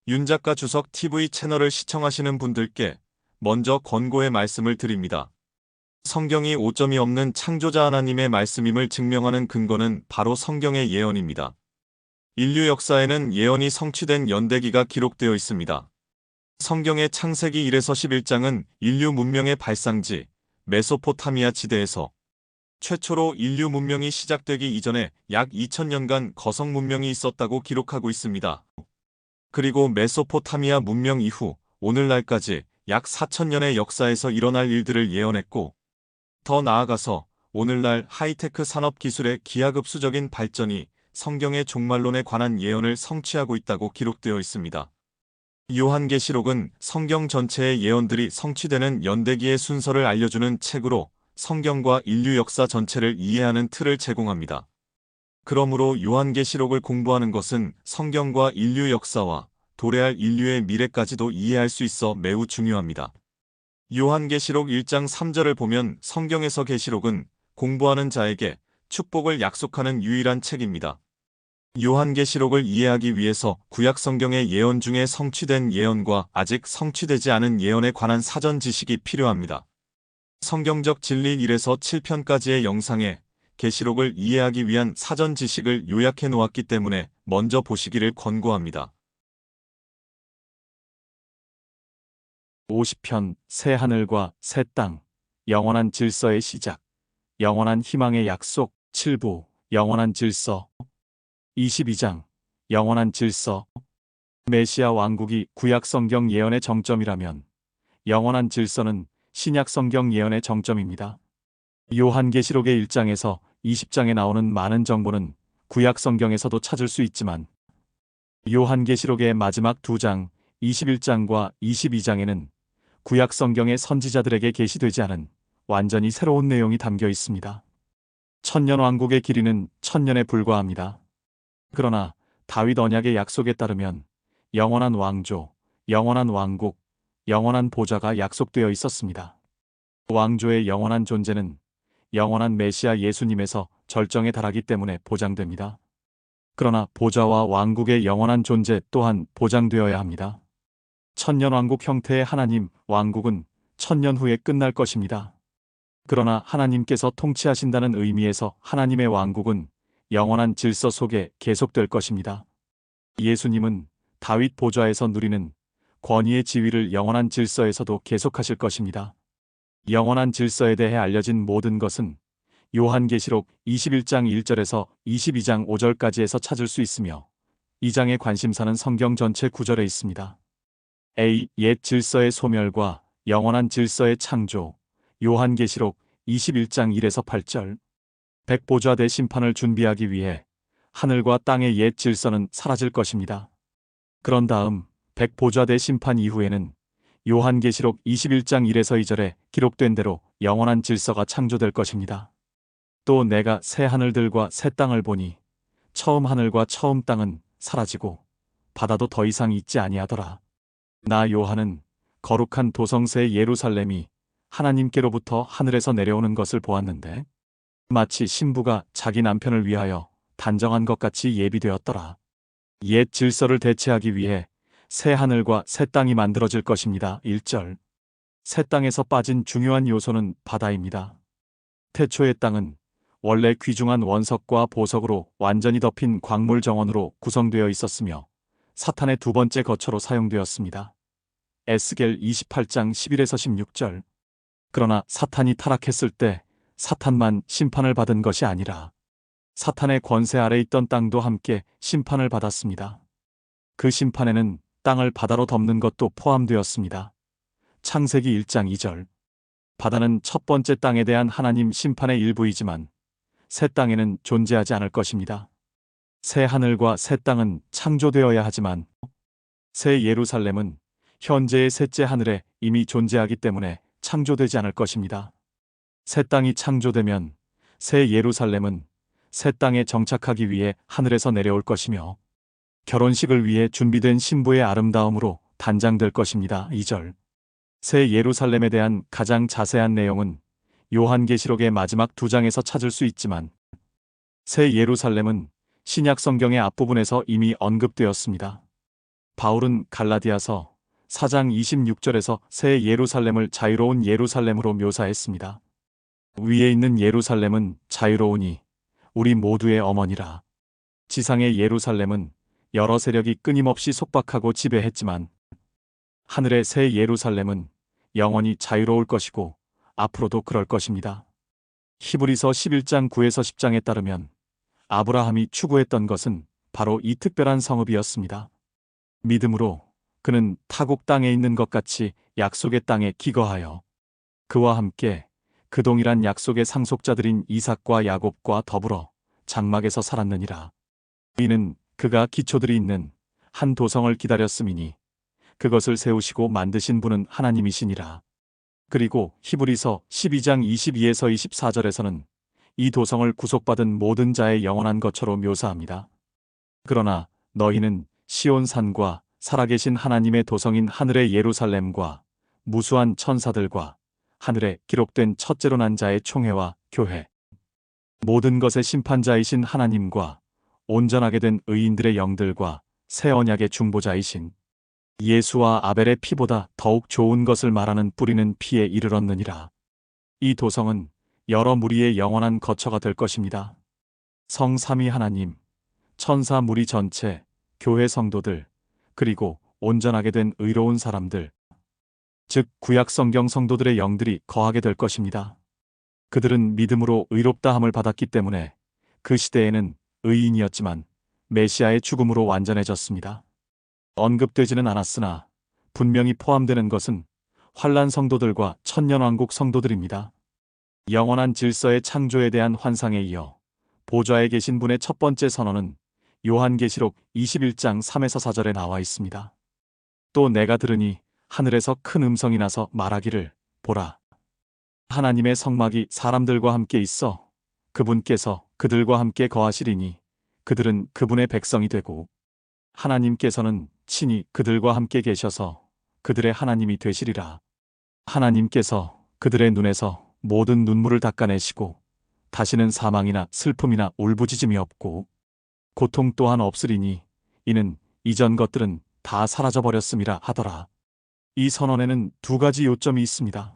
윤작가 주석 TV 채널을 시청하시는 분들께 먼저 권고의 말씀을 드립니다. 성경이 오점이 없는 창조자 하나님의 말씀임을 증명하는 근거는 바로 성경의 예언입니다. 인류 역사에는 예언이 성취된 연대기가 기록되어 있습니다. 성경의 창세기 1에서 11장은 인류 문명의 발상지 메소포타미아 지대에서 최초로 인류 문명이 시작되기 이전에 약 2000년간 거성 문명이 있었다고 기록하고 있습니다. 그리고 메소포타미아 문명 이후 오늘날까지 약 4000년의 역사에서 일어날 일들을 예언했고, 더 나아가서 오늘날 하이테크 산업 기술의 기하급수적인 발전이 성경의 종말론에 관한 예언을 성취하고 있다고 기록되어 있습니다. 요한계시록은 성경 전체의 예언들이 성취되는 연대기의 순서를 알려주는 책으로 성경과 인류 역사 전체를 이해하는 틀을 제공합니다. 그러므로 요한계시록을 공부하는 것은 성경과 인류 역사와 도래할 인류의 미래까지도 이해할 수 있어 매우 중요합니다. 요한계시록 1장 3절을 보면 성경에서 계시록은 공부하는 자에게 축복을 약속하는 유일한 책입니다. 요한계시록을 이해하기 위해서 구약 성경의 예언 중에 성취된 예언과 아직 성취되지 않은 예언에 관한 사전 지식이 필요합니다. 성경적 진리 1에서 7편까지의 영상에 계시록을 이해하기 위한 사전 지식을 요약해 놓았기 때문에 먼저 보시기를 권고합니다. 50편 새 하늘과 새 땅, 영원한 질서의 시작, 영원한 희망의 약속 7부, 영원한 질서 22장, 영원한 질서. 메시아 왕국이 구약 성경 예언의 정점이라면 영원한 질서는 신약 성경 예언의 정점입니다. 요한계시록의 1장에서 20장에 나오는 많은 정보는 구약 성경에서도 찾을 수 있지만 요한계시록의 마지막 2장, 21장과 22장에는 구약 성경의 선지자들에게 계시되지 않은 완전히 새로운 내용이 담겨 있습니다. 천년 왕국의 길이는 1000년에 불과합니다. 그러나 다윗 언약의 약속에 따르면 영원한 왕조, 영원한 왕국, 영원한 보좌가 약속되어 있었습니다. 왕조의 영원한 존재는 영원한 메시아 예수님에서 절정에 달하기 때문에 보장됩니다. 그러나 보좌와 왕국의 영원한 존재 또한 보장되어야 합니다. 천년왕국 형태의 하나님 왕국은 1000년 후에 끝날 것입니다. 그러나 하나님께서 통치하신다는 의미에서 하나님의 왕국은 영원한 질서 속에 계속될 것입니다. 예수님은 다윗 보좌에서 누리는 권위의 지위를 영원한 질서에서도 계속하실 것입니다. 영원한 질서에 대해 알려진 모든 것은 요한계시록 21장 1절에서 22장 5절까지에서 찾을 수 있으며 이 장의 관심사는 성경 전체 9절에 있습니다. A. 옛 질서의 소멸과 영원한 질서의 창조. 요한계시록 21장 1에서 8절. 백보좌 심판을 준비하기 위해 하늘과 땅의 옛 질서는 사라질 것입니다. 그런 다음 백보좌 심판 이후에는 요한계시록 21장 1에서 2절에 기록된 대로 영원한 질서가 창조될 것입니다. 또 내가 새 하늘들과 새 땅을 보니 처음 하늘과 처음 땅은 사라지고 바다도 더 이상 있지 아니하더라. 나 요한은 거룩한 도성새 예루살렘이 하나님께로부터 하늘에서 내려오는 것을 보았는데 마치 신부가 자기 남편을 위하여 단정한 것 같이 예비되었더라. 옛 질서를 대체하기 위해 새 하늘과 새 땅이 만들어질 것입니다. 1절. 새 땅에서 빠진 중요한 요소는 바다입니다. 태초의 땅은 원래 귀중한 원석과 보석으로 완전히 덮인 광물 정원으로 구성되어 있었으며 사탄의 두 번째 거처로 사용되었습니다. 에스겔 28장 11에서 16절. 그러나 사탄이 타락했을 때 사탄만 심판을 받은 것이 아니라 사탄의 권세 아래 있던 땅도 함께 심판을 받았습니다. 그 심판에는 땅을 바다로 덮는 것도 포함되었습니다. 창세기 1장 2절. 바다는 첫 번째 땅에 대한 하나님 심판의 일부이지만 새 땅에는 존재하지 않을 것입니다. 새 하늘과 새 땅은 창조되어야 하지만 새 예루살렘은 현재의 셋째 하늘에 이미 존재하기 때문에 창조되지 않을 것입니다. 새 땅이 창조되면 새 예루살렘은 새 땅에 정착하기 위해 하늘에서 내려올 것이며 결혼식을 위해 준비된 신부의 아름다움으로 단장될 것입니다. 2절. 새 예루살렘에 대한 가장 자세한 내용은 요한계시록의 마지막 2장에서 찾을 수 있지만 새 예루살렘은 신약 성경의 앞부분에서 이미 언급되었습니다. 바울은 갈라디아서 4장 26절에서 새 예루살렘을 자유로운 예루살렘으로 묘사했습니다. 위에 있는 예루살렘은 자유로우니 우리 모두의 어머니라. 지상의 예루살렘은 여러 세력이 끊임없이 속박하고 지배했지만 하늘의 새 예루살렘은 영원히 자유로울 것이고 앞으로도 그럴 것입니다. 히브리서 11장 9에서 10장에 따르면 아브라함이 추구했던 것은 바로 이 특별한 성읍이었습니다. 믿음으로 그는 타국 땅에 있는 것 같이 약속의 땅에 기거하여 그와 함께 그 동일한 약속의 상속자들인 이삭과 야곱과 더불어 장막에서 살았느니라. 이는 그가 기초들이 있는 한 도성을 기다렸음이니 그것을 세우시고 만드신 분은 하나님이시니라. 그리고 히브리서 12장 22에서 24절에서는 이 도성을 구속받은 모든 자의 영원한 거처로 묘사합니다. 그러나 너희는 시온산과 살아계신 하나님의 도성인 하늘의 예루살렘과 무수한 천사들과 하늘에 기록된 첫째로 난 자의 총회와 교회, 모든 것의 심판자이신 하나님과 온전하게 된 의인들의 영들과 새 언약의 중보자이신 예수와 아벨의 피보다 더욱 좋은 것을 말하는 뿌리는 피에 이르렀느니라. 이 도성은 여러 무리의 영원한 거처가 될 것입니다. 성삼위 하나님, 천사 무리 전체, 교회 성도들, 그리고 온전하게 된 의로운 사람들, 즉 구약 성경 성도들의 영들이 거하게 될 것입니다. 그들은 믿음으로 의롭다함을 받았기 때문에 그 시대에는 의인이었지만 메시아의 죽음으로 완전해졌습니다. 언급되지는 않았으나 분명히 포함되는 것은 환란 성도들과 천년왕국 성도들입니다. 영원한 질서의 창조에 대한 환상에 이어 보좌에 계신 분의 첫 번째 선언은 요한계시록 21장 3에서 4절에 나와 있습니다. 또 내가 들으니 하늘에서 큰 음성이 나서 말하기를 보라. 하나님의 성막이 사람들과 함께 있어 그분께서 그들과 함께 거하시리니 그들은 그분의 백성이 되고 하나님께서는 친히 그들과 함께 계셔서 그들의 하나님이 되시리라. 하나님께서 그들의 눈에서 모든 눈물을 닦아내시고 다시는 사망이나 슬픔이나 울부짖음이 없고 고통 또한 없으리니 이는 이전 것들은 다 사라져버렸음이라 하더라. 이 선언에는 두 가지 요점이 있습니다.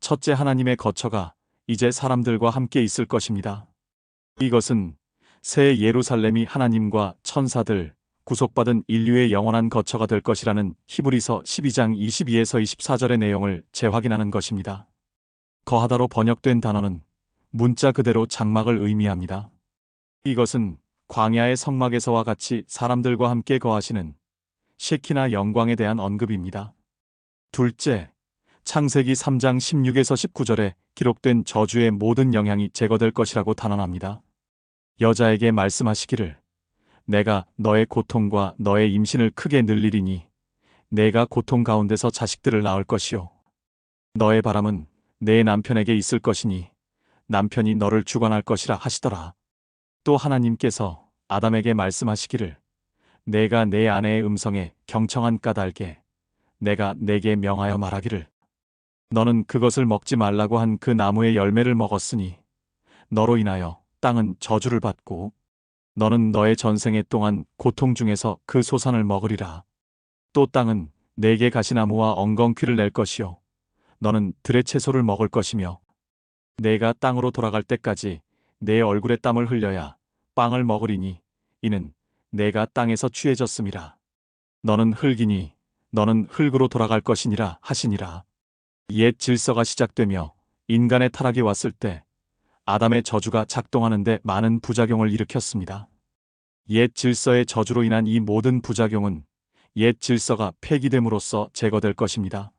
첫째, 하나님의 거처가 이제 사람들과 함께 있을 것입니다. 이것은 새 예루살렘이 하나님과 천사들, 구속받은 인류의 영원한 거처가 될 것이라는 히브리서 12장 22에서 24절의 내용을 재확인하는 것입니다. 거하다로 번역된 단어는 문자 그대로 장막을 의미합니다. 이것은 광야의 성막에서와 같이 사람들과 함께 거하시는 셰키나 영광에 대한 언급입니다. 둘째, 창세기 3장 16에서 19절에 기록된 저주의 모든 영향이 제거될 것이라고 단언합니다. 여자에게 말씀하시기를 내가 너의 고통과 너의 임신을 크게 늘리리니 내가 고통 가운데서 자식들을 낳을 것이요 너의 바람은 내 남편에게 있을 것이니 남편이 너를 주관할 것이라 하시더라. 또 하나님께서 아담에게 말씀하시기를 내가 내 아내의 음성에 경청한 까닭에 내가 내게 명하여 말하기를 너는 그것을 먹지 말라고 한 그 나무의 열매를 먹었으니 너로 인하여 땅은 저주를 받고 너는 너의 전생애 동안 고통 중에서 그 소산을 먹으리라. 또 땅은 내게 가시나무와 엉겅퀴를 낼 것이요 너는 들의 채소를 먹을 것이며 내가 땅으로 돌아갈 때까지 내 얼굴에 땀을 흘려야 빵을 먹으리니 이는 내가 땅에서 취해졌음이라. 너는 흙이니 너는 흙으로 돌아갈 것이니라 하시니라. 옛 질서가 시작되며 인간의 타락이 왔을 때 아담의 저주가 작동하는데 많은 부작용을 일으켰습니다. 옛 질서의 저주로 인한 이 모든 부작용은 옛 질서가 폐기됨으로써 제거될 것입니다.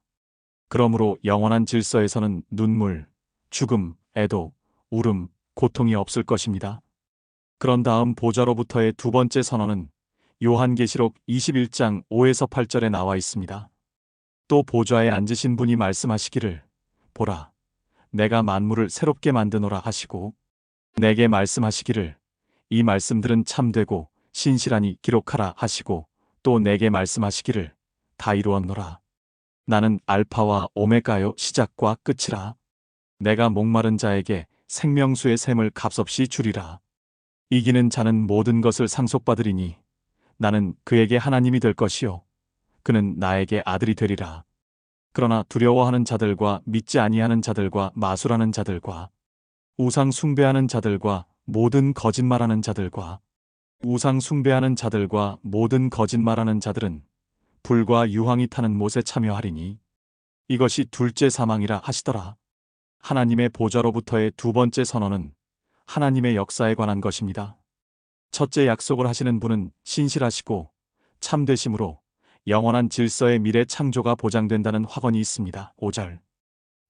그러므로 영원한 질서에서는 눈물, 죽음, 애도, 울음, 고통이 없을 것입니다. 그런 다음 보좌로부터의 두 번째 선언은 요한계시록 21장 5에서 8절에 나와 있습니다. 또 보좌에 앉으신 분이 말씀하시기를 보라, 내가 만물을 새롭게 만드노라 하시고 내게 말씀하시기를 이 말씀들은 참되고 신실하니 기록하라 하시고 또 내게 말씀하시기를 다 이루었노라. 나는 알파와 오메가요 시작과 끝이라. 내가 목마른 자에게 생명수의 샘을 값없이 주리라. 이기는 자는 모든 것을 상속받으리니 나는 그에게 하나님이 될 것이요 그는 나에게 아들이 되리라. 그러나 두려워하는 자들과 믿지 아니하는 자들과 마술하는 자들과 우상 숭배하는 자들과 모든 거짓말하는 자들과 우상 숭배하는 자들과 모든 거짓말하는 자들은 불과 유황이 타는 못에 참여하리니 이것이 둘째 사망이라 하시더라. 하나님의 보좌로부터의 두 번째 선언은 하나님의 역사에 관한 것입니다. 첫째 약속을 하시는 분은 신실하시고 참되심으로 영원한 질서의 미래 창조가 보장된다는 확언이 있습니다. 5절.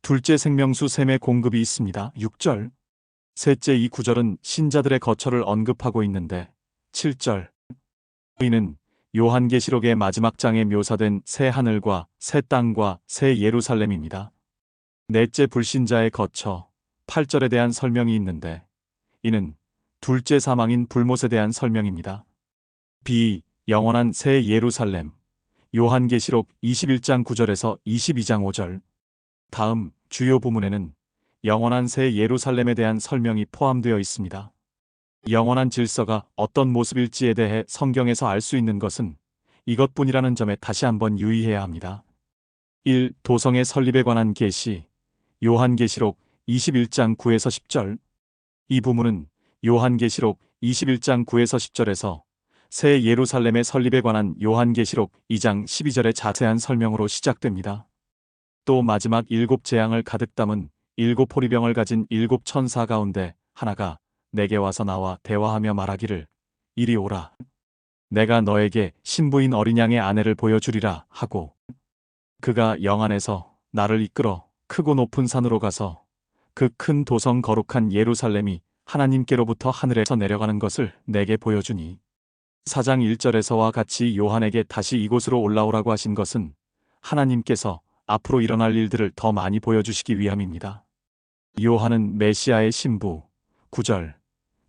둘째 생명수 샘의 공급이 있습니다. 6절. 셋째 이 구절은 신자들의 거처를 언급하고 있는데 7절. 이는 요한계시록의 마지막 장에 묘사된 새 하늘과 새 땅과 새 예루살렘입니다. 넷째 불신자의 거처 8절에 대한 설명이 있는데 이는 둘째 사망인 불못에 대한 설명입니다. 영원한 새 예루살렘 요한계시록 21장 9절에서 22장 5절. 다음 주요 부문에는 영원한 새 예루살렘에 대한 설명이 포함되어 있습니다. 영원한 질서가 어떤 모습일지에 대해 성경에서 알 수 있는 것은 이것뿐이라는 점에 다시 한번 유의해야 합니다. 1. 도성의 설립에 관한 계시 요한계시록 21장 9에서 10절. 이 부문은 요한계시록 21장 9에서 10절에서 새 예루살렘의 설립에 관한 요한계시록 2장 12절의 자세한 설명으로 시작됩니다. 또 마지막 일곱 재앙을 가득 담은 일곱 호리병을 가진 일곱 천사 가운데 하나가 내게 와서 나와 대화하며 말하기를 이리 오라. 내가 너에게 신부인 어린 양의 아내를 보여주리라 하고 그가 영 안에서 나를 이끌어 크고 높은 산으로 가서 그 큰 도성 거룩한 예루살렘이 하나님께로부터 하늘에서 내려가는 것을 내게 보여주니 4장 1절에서와 같이 요한에게 다시 이곳으로 올라오라고 하신 것은 하나님께서 앞으로 일어날 일들을 더 많이 보여주시기 위함입니다. 요한은 메시아의 신부 9절,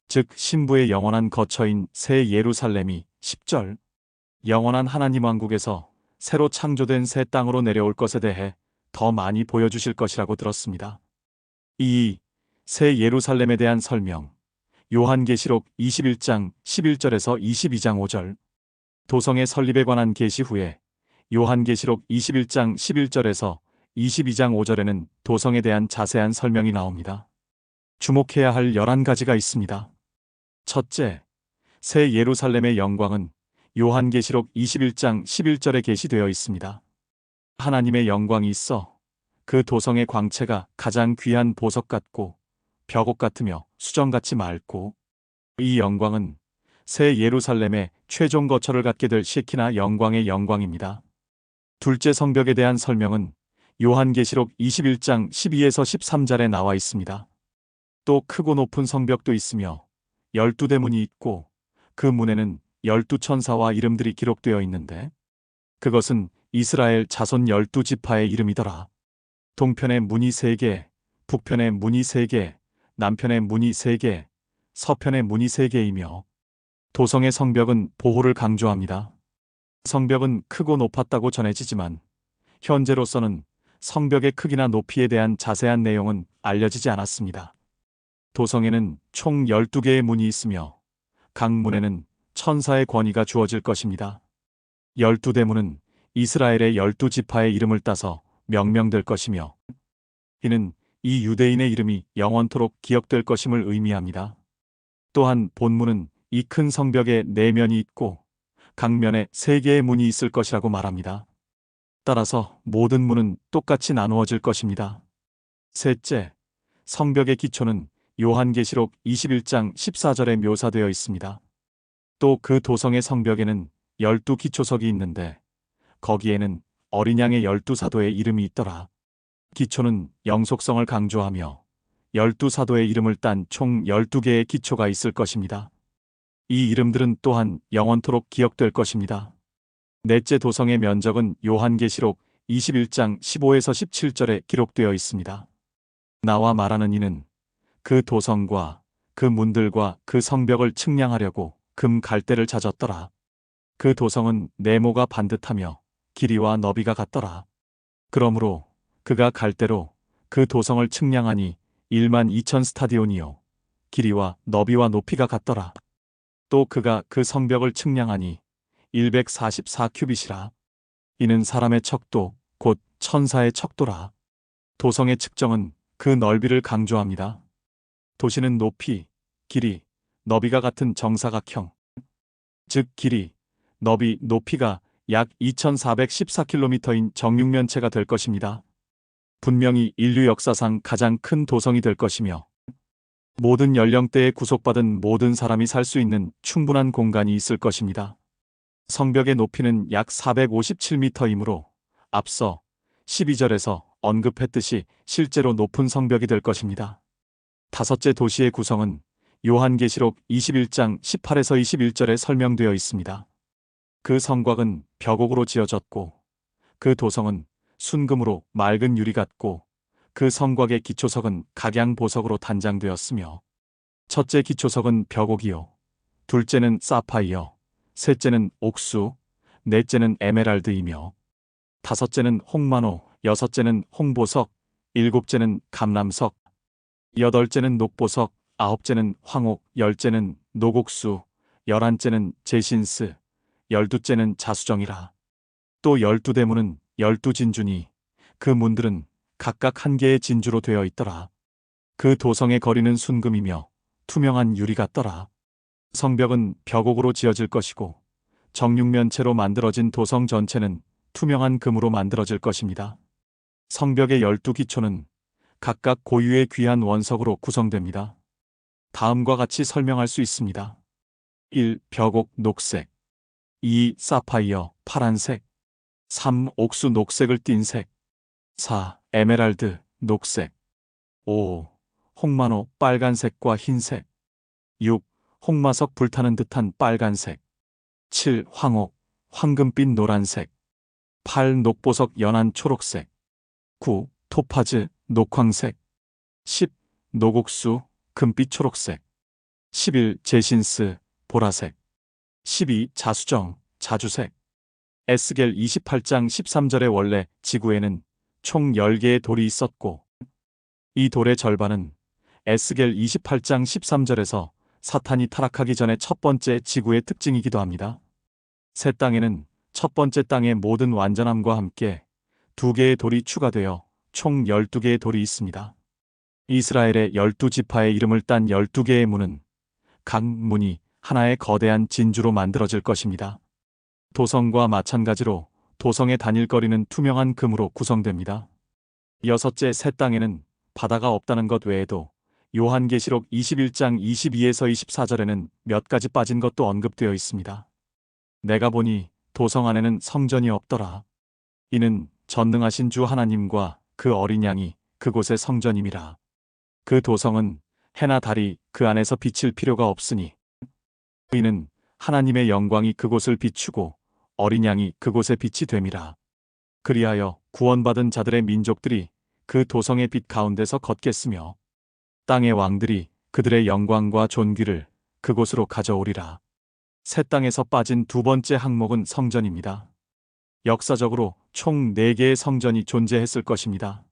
즉 신부의 영원한 거처인 새 예루살렘이 10절, 영원한 하나님 왕국에서 새로 창조된 새 땅으로 내려올 것에 대해 더 많이 보여주실 것이라고 들었습니다. 새 예루살렘에 대한 설명 요한계시록 21장 11절에서 22장 5절. 도성의 설립에 관한 계시 후에 요한계시록 21장 11절에서 22장 5절에는 도성에 대한 자세한 설명이 나옵니다. 주목해야 할 11가지가 있습니다. 첫째, 새 예루살렘의 영광은 요한계시록 21장 11절에 게시되어 있습니다. 하나님의 영광이 있어 그 도성의 광채가 가장 귀한 보석 같고 벽옥 같으며 수정같이 맑고 이 영광은 새 예루살렘의 최종 거처를 갖게 될 시키나 영광의 영광입니다. 둘째 성벽에 대한 설명은 요한계시록 21장 12에서 13절에 나와 있습니다. 또 크고 높은 성벽도 있으며 12대문이 있고 그 문에는 12천사와 이름들이 기록되어 있는데 그것은 이스라엘 자손 12지파의 이름이더라. 동편의 문이 3개, 북편의 문이 3개, 남편의 문이 3개, 서편의 문이 3개이며 도성의 성벽은 보호를 강조합니다. 성벽은 크고 높았다고 전해지지만 현재로서는 성벽의 크기나 높이에 대한 자세한 내용은 알려지지 않았습니다. 도성에는 총 12개의 문이 있으며 각 문에는 천사의 권위가 주어질 것입니다. 12대문은 이스라엘의 12지파의 이름을 따서 명명될 것이며 이는 이 유대인의 이름이 영원토록 기억될 것임을 의미합니다. 또한 본문은 이 큰 성벽에 4면이 있고 각 면에 3개의 문이 있을 것이라고 말합니다. 따라서 모든 문은 똑같이 나누어질 것입니다. 셋째, 성벽의 기초는 요한계시록 21장 14절에 묘사되어 있습니다. 또 그 도성의 성벽에는 12기초석이 있는데 거기에는 어린 양의 12사도의 이름이 있더라. 기초는 영속성을 강조하며 12사도의 이름을 딴 총 12개의 기초가 있을 것입니다. 이 이름들은 또한 영원토록 기억될 것입니다. 넷째 도성의 면적은 요한계시록 21장 15에서 17절에 기록되어 있습니다. 나와 말하는 이는 그 도성과 그 문들과 그 성벽을 측량하려고 금 갈대를 찾았더라. 그 도성은 네모가 반듯하며 길이와 너비가 같더라. 그러므로 그가 갈대로 그 도성을 측량하니 1만 2천 스타디온이요 길이와 너비와 높이가 같더라. 또 그가 그 성벽을 측량하니 144큐빗이라. 이는 사람의 척도 곧 천사의 척도라. 도성의 측정은 그 넓이를 강조합니다. 도시는 높이, 길이, 너비가 같은 정사각형, 즉 길이, 너비, 높이가 약 2414km인 정육면체가 될 것입니다. 분명히 인류 역사상 가장 큰 도성이 될 것이며 모든 연령대에 구속받은 모든 사람이 살 수 있는 충분한 공간이 있을 것입니다. 성벽의 높이는 약 457m이므로 앞서 12절에서 언급했듯이 실제로 높은 성벽이 될 것입니다. 다섯째 도시의 구성은 요한계시록 21장 18에서 21절에 설명되어 있습니다. 그 성곽은 벽옥으로 지어졌고 그 도성은 순금으로 맑은 유리 같고 그 성곽의 기초석은 각양보석으로 단장되었으며 첫째 기초석은 벽옥이요 둘째는 사파이어, 셋째는 옥수, 넷째는 에메랄드이며 다섯째는 홍마노, 여섯째는 홍보석, 일곱째는 감람석, 여덟째는 녹보석, 아홉째는 황옥, 열째는 녹옥수, 열한째는 제신스, 열두째는 자수정이라. 또 12대문은 12진주니 그 문들은 각각 한 개의 진주로 되어 있더라. 그 도성의 거리는 순금이며 투명한 유리 같더라. 성벽은 벽옥으로 지어질 것이고 정육면체로 만들어진 도성 전체는 투명한 금으로 만들어질 것입니다. 성벽의 12기초는 각각 고유의 귀한 원석으로 구성됩니다. 다음과 같이 설명할 수 있습니다. 1. 벽옥 녹색 2. 사파이어 파란색 3. 옥수 녹색을 띤 색 4. 에메랄드 녹색 5. 홍마노 빨간색과 흰색 6. 홍마석 불타는 듯한 빨간색 7. 황옥 황금빛 노란색 8. 녹보석 연한 초록색 9. 토파즈 녹황색 10. 녹옥수 금빛 초록색 11. 제신스 보라색 12. 자수정 자주색. 에스겔 28장 13절에 원래 지구에는 총 10개의 돌이 있었고 이 돌의 절반은 에스겔 28장 13절에서 사탄이 타락하기 전에 첫 번째 지구의 특징이기도 합니다. 새 땅에는 첫 번째 땅의 모든 완전함과 함께 2개의 돌이 추가되어 총 12개의 돌이 있습니다. 이스라엘의 12지파의 이름을 딴 12개의 문은 각 문이 하나의 거대한 진주로 만들어질 것입니다. 도성과 마찬가지로 도성의 단일거리는 투명한 금으로 구성됩니다. 여섯째 새 땅에는 바다가 없다는 것 외에도 요한계시록 21장 22에서 24절에는 몇 가지 빠진 것도 언급되어 있습니다. 내가 보니 도성 안에는 성전이 없더라. 이는 전능하신 주 하나님과 그 어린 양이 그곳의 성전임이라. 그 도성은 해나 달이 그 안에서 비칠 필요가 없으니 이는 하나님의 영광이 그곳을 비추고 어린 양이 그곳의 빛이 됨이라. 그리하여 구원받은 자들의 민족들이 그 도성의 빛 가운데서 걷겠으며 땅의 왕들이 그들의 영광과 존귀를 그곳으로 가져오리라. 새 땅에서 빠진 두 번째 항목은 성전입니다. 역사적으로 총 4개의 성전이 존재했을 것입니다.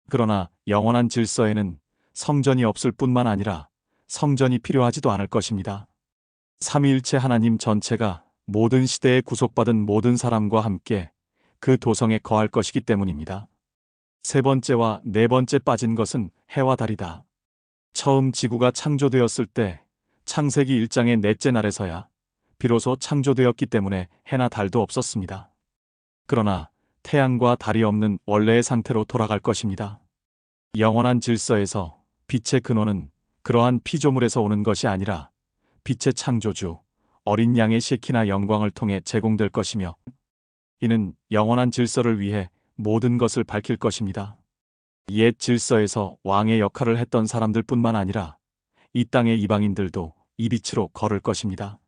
그러나 영원한 질서에는 성전이 없을 뿐만 아니라 성전이 필요하지도 않을 것입니다. 삼위일체 하나님 전체가 모든 시대에 구속받은 모든 사람과 함께 그 도성에 거할 것이기 때문입니다. 세 번째와 네 번째 빠진 것은 해와 달이다. 처음 지구가 창조되었을 때 창세기 1장의 넷째 날에서야 비로소 창조되었기 때문에 해나 달도 없었습니다. 그러나 태양과 달이 없는 원래의 상태로 돌아갈 것입니다. 영원한 질서에서 빛의 근원은 그러한 피조물에서 오는 것이 아니라 빛의 창조주 어린 양의 시키나 영광을 통해 제공될 것이며 이는 영원한 질서를 위해 모든 것을 밝힐 것입니다. 옛 질서에서 왕의 역할을 했던 사람들 뿐만 아니라 이 땅의 이방인들도 이 빛으로 걸을 것입니다.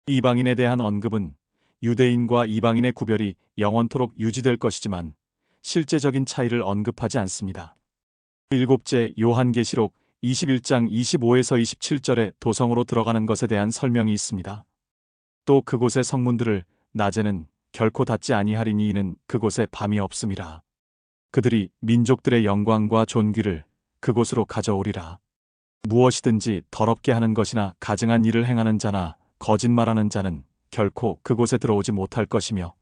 이방인에 대한 언급은 유대인과 이방인의 구별이 영원토록 유지될 것이지만 실제적인 차이를 언급하지 않습니다. 일곱째 요한계시록 21장 25에서 27절에 도성으로 들어가는 것에 대한 설명이 있습니다. 또 그곳의 성문들을 낮에는 결코 닫지 아니하리니 이는 그곳에 밤이 없음이라. 그들이 민족들의 영광과 존귀를 그곳으로 가져오리라. 무엇이든지 더럽게 하는 것이나 가증한 일을 행하는 자나 거짓말하는 자는 결코 그곳에 들어오지 못할 것이며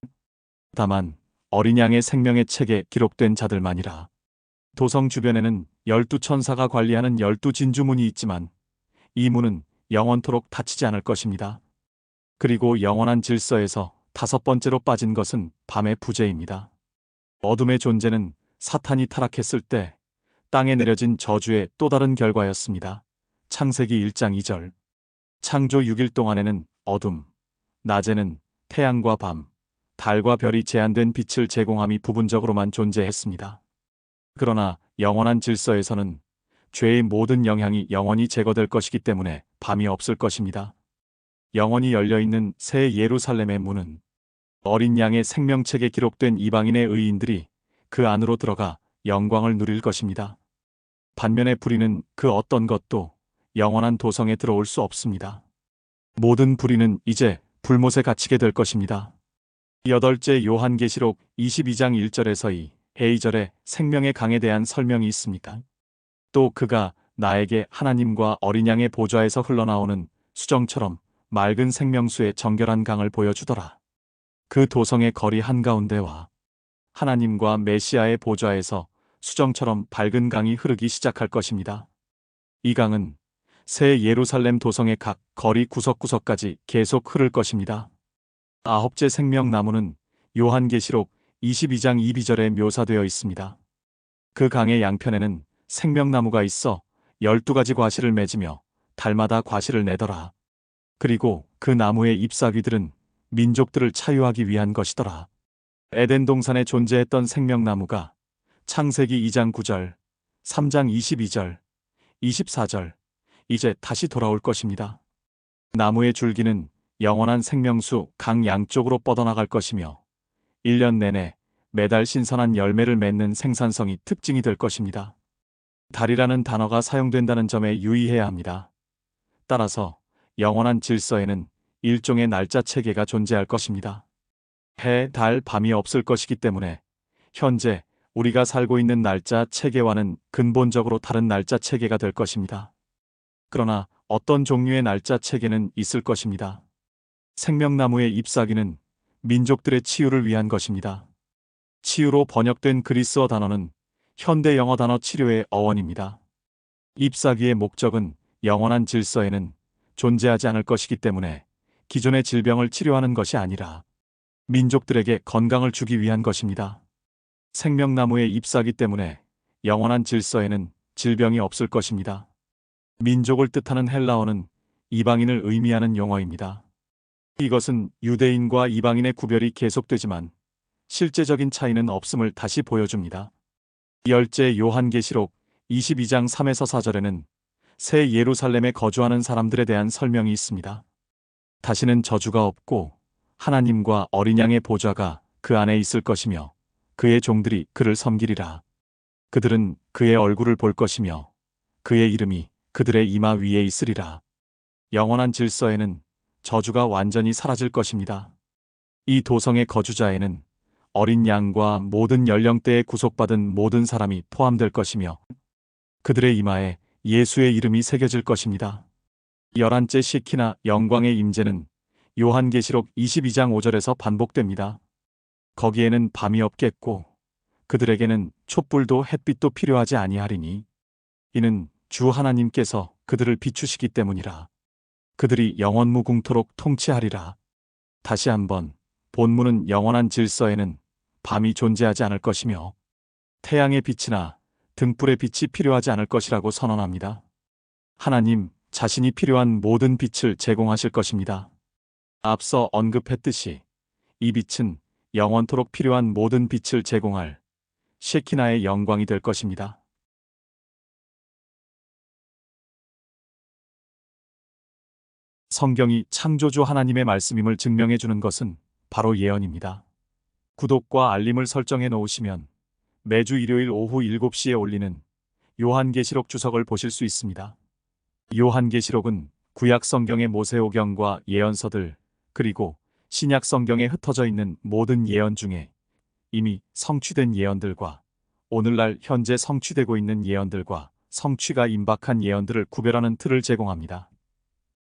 다만 어린 양의 생명의 책에 기록된 자들만이라. 도성 주변에는 12천사가 관리하는 12진주문이 있지만 이 문은 영원토록 닫히지 않을 것입니다. 그리고 영원한 질서에서 5번째로 빠진 것은 밤의 부재입니다. 어둠의 존재는 사탄이 타락했을 때 땅에 내려진 저주의 또 다른 결과였습니다. 창세기 1장 2절. 창조 6일 동안에는 어둠, 낮에는 태양과 밤, 달과 별이 제한된 빛을 제공함이 부분적으로만 존재했습니다. 그러나 영원한 질서에서는 죄의 모든 영향이 영원히 제거될 것이기 때문에 밤이 없을 것입니다. 영원히 열려있는 새 예루살렘의 문은 어린 양의 생명책에 기록된 이방인의 의인들이 그 안으로 들어가 영광을 누릴 것입니다. 반면에 불의는 그 어떤 것도 영원한 도성에 들어올 수 없습니다. 모든 불의는 이제 불못에 갇히게 될 것입니다. 8째 요한계시록 22장 1절에서 2절에 생명의 강에 대한 설명이 있습니다. 또 그가 나에게 하나님과 어린 양의 보좌에서 흘러나오는 수정처럼 맑은 생명수의 정결한 강을 보여주더라. 그 도성의 거리 한가운데와 하나님과 메시아의 보좌에서 수정처럼 밝은 강이 흐르기 시작할 것입니다. 이 강은 새 예루살렘 도성의 각 거리 구석구석까지 계속 흐를 것입니다. 9째 생명나무는 요한계시록 22장 2절에 묘사되어 있습니다. 그 강의 양편에는 생명나무가 있어 12가지 과실을 맺으며 달마다 과실을 내더라. 그리고 그 나무의 잎사귀들은 민족들을 차유하기 위한 것이더라. 에덴 동산에 존재했던 생명나무가 창세기 2장 9절, 3장 22절, 24절, 이제 다시 돌아올 것입니다. 나무의 줄기는 영원한 생명수 강 양쪽으로 뻗어나갈 것이며 1년 내내 매달 신선한 열매를 맺는 생산성이 특징이 될 것입니다. 달이라는 단어가 사용된다는 점에 유의해야 합니다. 따라서 영원한 질서에는 일종의 날짜 체계가 존재할 것입니다. 해, 달, 밤이 없을 것이기 때문에 현재 우리가 살고 있는 날짜 체계와는 근본적으로 다른 날짜 체계가 될 것입니다. 그러나 어떤 종류의 날짜 체계는 있을 것입니다. 생명나무의 잎사귀는 민족들의 치유를 위한 것입니다. 치유로 번역된 그리스어 단어는 현대 영어 단어 치료의 어원입니다. 잎사귀의 목적은 영원한 질서에는 존재하지 않을 것이기 때문에 기존의 질병을 치료하는 것이 아니라 민족들에게 건강을 주기 위한 것입니다. 생명나무의 잎사귀 때문에 영원한 질서에는 질병이 없을 것입니다. 민족을 뜻하는 헬라어는 이방인을 의미하는 용어입니다. 이것은 유대인과 이방인의 구별이 계속되지만 실제적인 차이는 없음을 다시 보여줍니다. 10째 요한계시록 22장 3에서 4절에는 새 예루살렘에 거주하는 사람들에 대한 설명이 있습니다. 다시는 저주가 없고 하나님과 어린 양의 보좌가 그 안에 있을 것이며 그의 종들이 그를 섬기리라. 그들은 그의 얼굴을 볼 것이며 그의 이름이 그들의 이마 위에 있으리라. 영원한 질서에는 저주가 완전히 사라질 것입니다. 이 도성의 거주자에는 어린 양과 모든 연령대에 구속받은 모든 사람이 포함될 것이며 그들의 이마에 예수의 이름이 새겨질 것입니다. 11째 시키나 영광의 임재는 요한계시록 22장 5절에서 반복됩니다. 거기에는 밤이 없겠고 그들에게는 촛불도 햇빛도 필요하지 아니하리니 이는 주 하나님께서 그들을 비추시기 때문이라. 그들이 영원무궁토록 통치하리라. 다시 한번 본문은 영원한 질서에는 밤이 존재하지 않을 것이며 태양의 빛이나 등불의 빛이 필요하지 않을 것이라고 선언합니다. 하나님 자신이 필요한 모든 빛을 제공하실 것입니다. 앞서 언급했듯이 이 빛은 영원토록 필요한 모든 빛을 제공할 셰키나의 영광이 될 것입니다. 성경이 창조주 하나님의 말씀임을 증명해 주는 것은 바로 예언입니다. 구독과 알림을 설정해 놓으시면 매주 일요일 오후 7시에 올리는 요한계시록 주석을 보실 수 있습니다. 요한계시록은 구약 성경의 모세오경과 예언서들 그리고 신약 성경에 흩어져 있는 모든 예언 중에 이미 성취된 예언들과 오늘날 현재 성취되고 있는 예언들과 성취가 임박한 예언들을 구별하는 틀을 제공합니다.